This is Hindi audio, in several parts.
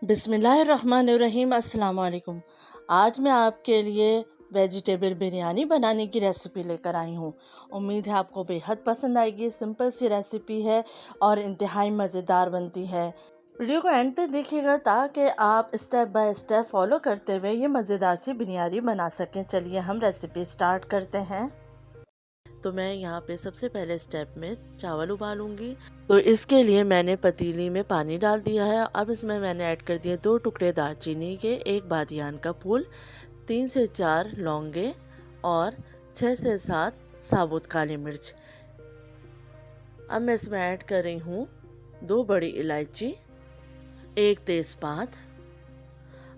बिस्मिल्लाहिर्रहमानिर्रहीम। अस्सलाम वालेकुम। आज मैं आपके लिए वेजिटेबल बिरयानी बनाने की रेसिपी लेकर आई हूँ। उम्मीद है आपको बेहद पसंद आएगी। सिंपल सी रेसिपी है और इंतहाई मज़ेदार बनती है। वीडियो को एंड तक देखिएगा ताकि आप स्टेप बाय स्टेप फॉलो करते हुए ये मज़ेदार सी बिरयानी बना सकें। चलिए हम रेसिपी स्टार्ट करते हैं। तो मैं यहाँ पे सबसे पहले स्टेप में चावल उबालूंगी। तो इसके लिए मैंने पतीली में पानी डाल दिया है। अब इसमें मैंने ऐड कर दिए 2 टुकड़े दालचीनी के, 1 बादियान का फूल, 3 से 4 लौंगे और 6 से 7 साबुत काली मिर्च। अब मैं इसमें ऐड कर रही हूँ 2 बड़ी इलायची, 1 तेज़पात।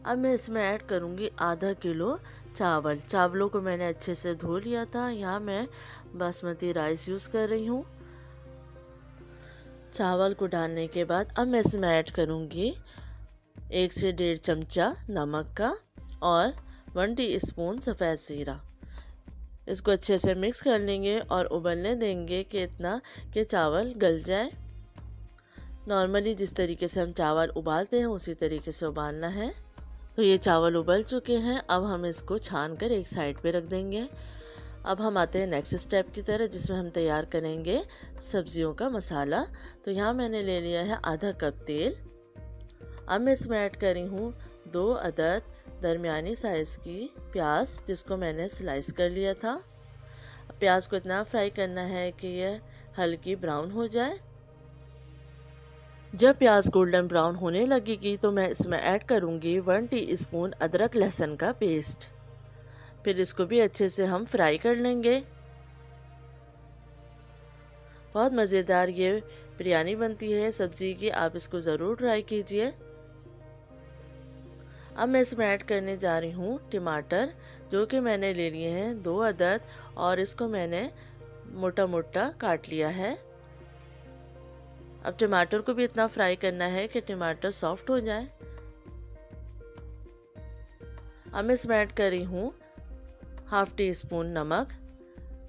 अब मैं इसमें ऐड करूँगी आधा किलो चावलों को मैंने अच्छे से धो लिया था। यहाँ मैं बासमती राइस यूज़ कर रही हूँ। चावल को डालने के बाद अब मैं इसमें ऐड करूँगी 1 से 1.5 चमचा नमक का और 1 टीस्पून सफ़ेद ज़ीरा। इसको अच्छे से मिक्स कर लेंगे और उबलने देंगे कि इतना कि चावल गल जाए। नॉर्मली जिस तरीके से हम चावल उबालते हैं उसी तरीके से उबालना है। तो ये चावल उबल चुके हैं। अब हम इसको छान कर एक साइड पे रख देंगे। अब हम आते हैं नेक्स्ट स्टेप की तरह, जिसमें हम तैयार करेंगे सब्जियों का मसाला। तो यहाँ मैंने ले लिया है आधा कप तेल। अब मैं इसमें ऐड कर रही हूँ 2 अदद दरमियानी साइज़ की प्याज, जिसको मैंने स्लाइस कर लिया था। प्याज को इतना फ्राई करना है कि यह हल्की ब्राउन हो जाए। जब प्याज गोल्डन ब्राउन होने लगेगी तो मैं इसमें ऐड करूँगी 1 टीस्पून अदरक लहसुन का पेस्ट। फिर इसको भी अच्छे से हम फ्राई कर लेंगे। बहुत मज़ेदार ये बिरयानी बनती है सब्ज़ी की, आप इसको ज़रूर ट्राई कीजिए। अब मैं इसमें ऐड करने जा रही हूँ टमाटर, जो कि मैंने ले लिए हैं 2 अदद और इसको मैंने मोटा मोटा काट लिया है। अब टमाटर को भी इतना फ्राई करना है कि टमाटर सॉफ्ट हो जाए। अब मैं इसमें ऐड कर रही हूँ हाफ़ टी स्पून नमक,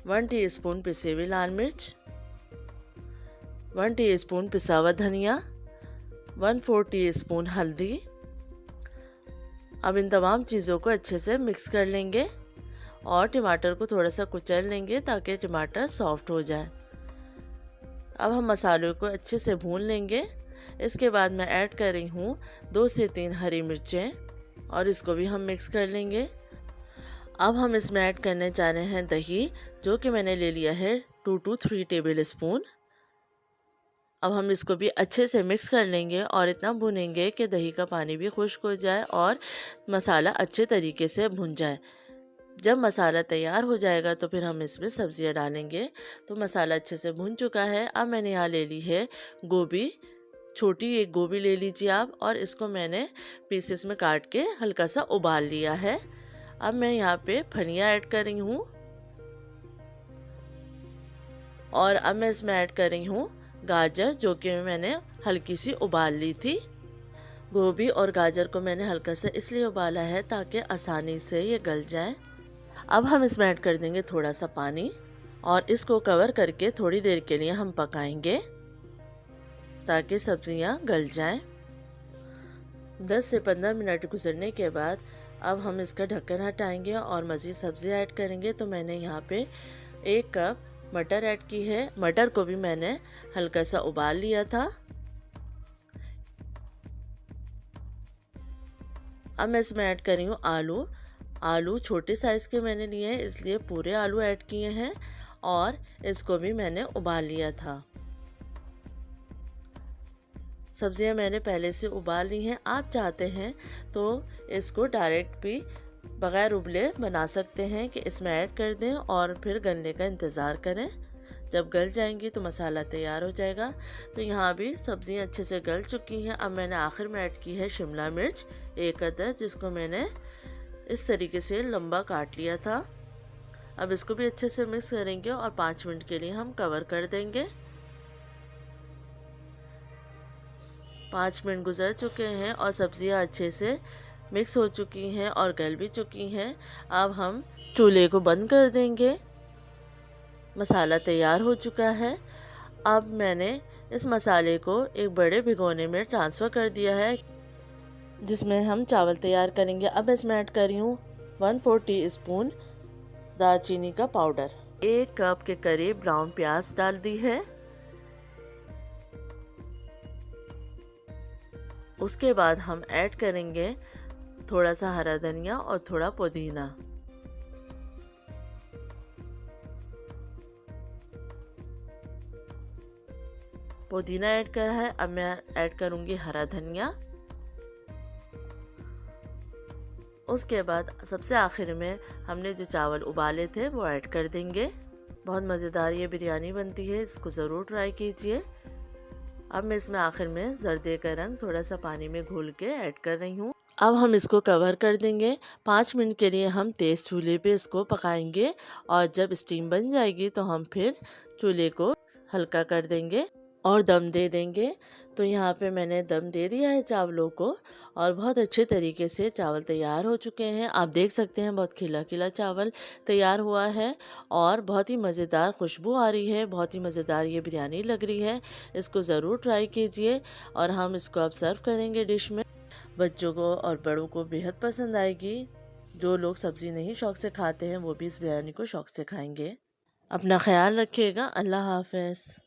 1 टीस्पून पिसी हुई लाल मिर्च, 1 टीस्पून पिसा हुआ धनिया, 1/4 टीस्पून हल्दी। अब इन तमाम चीज़ों को अच्छे से मिक्स कर लेंगे और टमाटर को थोड़ा सा कुचल लेंगे ताकि टमाटर सॉफ्ट हो जाए। अब हम मसालों को अच्छे से भून लेंगे। इसके बाद मैं ऐड कर रही हूँ 2 से 3 हरी मिर्चें और इसको भी हम मिक्स कर लेंगे। अब हम इसमें ऐड करने जा रहे हैं दही, जो कि मैंने ले लिया है 2 to 3 टेबल स्पून। अब हम इसको भी अच्छे से मिक्स कर लेंगे और इतना भुनेंगे कि दही का पानी भी खुश्क हो जाए और मसाला अच्छे तरीके से भुन जाए। जब मसाला तैयार हो जाएगा तो फिर हम इसमें सब्जियां डालेंगे। तो मसाला अच्छे से भुन चुका है। अब मैंने यहाँ ले ली है गोभी, छोटी एक गोभी ले लीजिए आप, और इसको मैंने पीसेस में काट के हल्का सा उबाल लिया है। अब मैं यहाँ पे फलियाँ ऐड कर रही हूँ और अब मैं इसमें ऐड कर रही हूँ गाजर, जो कि मैंने हल्की सी उबाल ली थी। गोभी और गाजर को मैंने हल्का सा इसलिए उबाला है ताकि आसानी से ये गल जाए। अब हम इसमें ऐड कर देंगे थोड़ा सा पानी और इसको कवर करके थोड़ी देर के लिए हम पकाएंगे ताकि सब्जियां गल जाएं। 10 से 15 मिनट गुजरने के बाद अब हम इसका ढक्कन हटाएंगे और मज़ीद सब्जियां ऐड करेंगे। तो मैंने यहाँ पे 1 कप मटर ऐड की है। मटर को भी मैंने हल्का सा उबाल लिया था। अब मैं इसमें ऐड कर रही हूँ आलू छोटे साइज़ के मैंने लिए हैं, इसलिए पूरे आलू ऐड किए हैं और इसको भी मैंने उबाल लिया था। सब्जियां मैंने पहले से उबाल ली हैं। आप चाहते हैं तो इसको डायरेक्ट भी बग़ैर उबले बना सकते हैं कि इसमें ऐड कर दें और फिर गलने का इंतज़ार करें। जब गल जाएंगी तो मसाला तैयार हो जाएगा। तो यहाँ भी सब्जियां अच्छे से गल चुकी हैं। अब मैंने आखिर में ऐड की है शिमला मिर्च 1 अदद, जिसको मैंने इस तरीके से लंबा काट लिया था। अब इसको भी अच्छे से मिक्स करेंगे और 5 मिनट के लिए हम कवर कर देंगे। 5 मिनट गुजर चुके हैं और सब्जियां अच्छे से मिक्स हो चुकी हैं और गल भी चुकी हैं। अब हम चूल्हे को बंद कर देंगे। मसाला तैयार हो चुका है। अब मैंने इस मसाले को एक बड़े भिगोने में ट्रांसफ़र कर दिया है। जिसमें हम चावल तैयार करेंगे। अब इसमें ऐड कर रही हूँ 1/4 टीस्पून दालचीनी का पाउडर। 1 कप के करीब ब्राउन प्याज डाल दी है। उसके बाद हम ऐड करेंगे थोड़ा सा हरा धनिया और थोड़ा पुदीना। पुदीना ऐड करा है, अब मैं ऐड करूंगी हरा धनिया। उसके बाद सबसे आखिर में हमने जो चावल उबाले थे वो ऐड कर देंगे। बहुत मज़ेदार ये बिरयानी बनती है, इसको ज़रूर ट्राई कीजिए। अब मैं इसमें आखिर में जर्दे का रंग थोड़ा सा पानी में घोल के ऐड कर रही हूँ। अब हम इसको कवर कर देंगे। 5 मिनट के लिए हम तेज़ चूल्हे पे इसको पकाएंगे और जब स्टीम बन जाएगी तो हम फिर चूल्हे को हल्का कर देंगे और दम दे देंगे। तो यहाँ पे मैंने दम दे दिया है चावलों को और बहुत अच्छे तरीके से चावल तैयार हो चुके हैं। आप देख सकते हैं बहुत खिला खिला चावल तैयार हुआ है और बहुत ही मज़ेदार खुशबू आ रही है। बहुत ही मज़ेदार ये बिरयानी लग रही है। इसको ज़रूर ट्राई कीजिए और हम इसको अब सर्व करेंगे डिश में। बच्चों को और बड़ों को बेहद पसंद आएगी। जो लोग सब्ज़ी नहीं शौक़ से खाते हैं वो भी इस बिरयानी को शौक़ से खाएंगे। अपना ख्याल रखिएगा। अल्लाह हाफ़िज़।